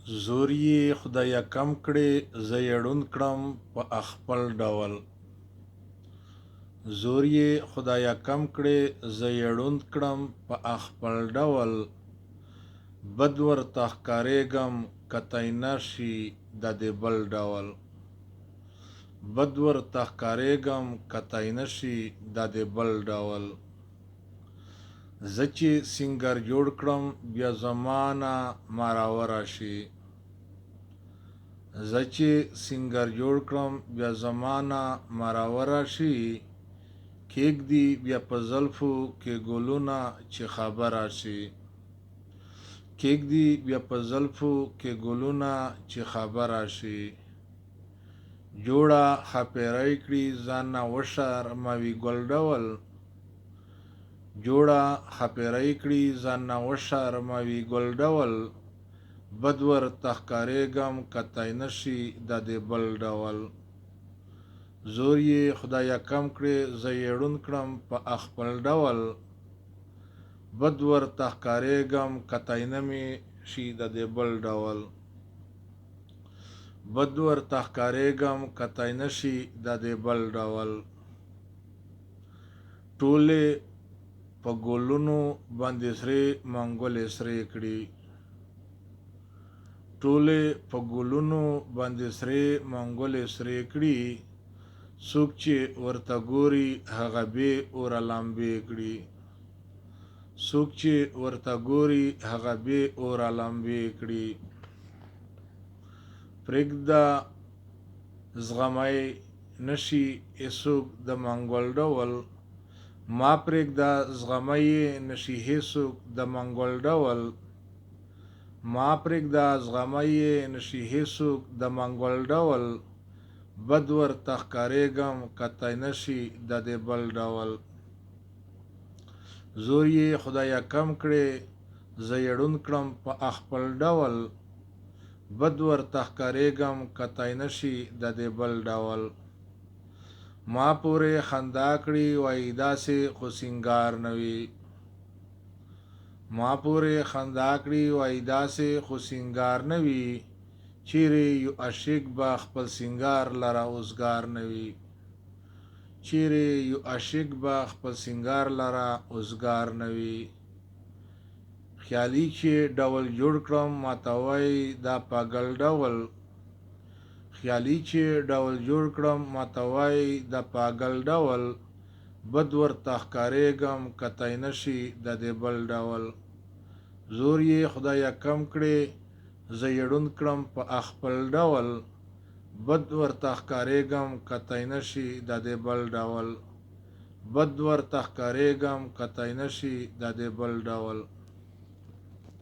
زور یې خدایه کم کړې زه یې ړوند کړم په خپل ډول. زور یې خدایه کم کړې زه یې ړوند کړم په خپل ډول. بد ورته ښکارېږم کتی نه شي د دې بل ډول. بد ورته ښکارېږم کتی نه شي د دې بل ډول. زه چې سینګر جوړ کړم بیا زمانه ما راوراشي. زه چې سینګر جوړ کړم بیا زمانه ما راوراشي. کېږدي بیا په زلفو کې ګلونه چې خبر راشي. کېږدي بیا په زلفو کې ګلونه چې خبر راشي. جوړه ښاپېرۍ کړي ځان نه وشرموي ګل ډول. جوړه ښاپېرۍ کړي ځان نه وشرموي ګل ډول. بد ورته ښکارېږم کتی نه شي د دې بل ډول. زور یې خدایه کم کړې زه یې ړوند کړم په خپل ډول. بد ورته ښکارېږم کتی نه مې شي د دې بل ډول. بد ورته ښکارېږم کتی نه شي د دې بل ډول. ټولې په ګلونو باندې سرې منګولې سرې کړي. ټولې په ګلونو باندې سرې منګولې سرې کړي. څوک چې ورته ګوري هغه بې اوره لمبې کړي. څوک چې ورته ګوري هغه بې اوره لمبې کړي. پرېږده زغمی نشي هېڅوک د منګول ډول. ما پرېږده زغمی یې نشي هېڅوک د منګول ډول. ما پرېږده زغمی یې نشي هېڅوک د منګول ډول. بد ورته ښکارېږم کتی نه شي د دې بل ډول. زور یې خدایه کم کړې زه یې ړوند کړم په خپل ډول. بد ورته ښکارېږم کتی نه شي د دې بل ډول. ما پورې خندا کړي وایي داسې خو سینګار نه وي. ما پورې خندا کړي وایي داسې خو سینګار نه وي. چیرې یو عاشق به خپل سینګار لره اوزګار نه وي. چیرې یو عاشق به خپل سینګار لره اوزګار نه وي. خیالي چې ډول جوړ کړم ماته وایي دا پاګل ډول. خیالي چې ډول جوړ کړم ماته وایي دا پاګل ډول. بد ورته ښکارېږم کتی نه شي د دې بل ډول. زور یې خدایه کم کړې زه یې ړوند کړم په خپل ډول. بد ورته ښکارېږم کتی نه شي د دې بل ډول. بد ورته ښکارېږم کتی نه شي د دې بل ډول.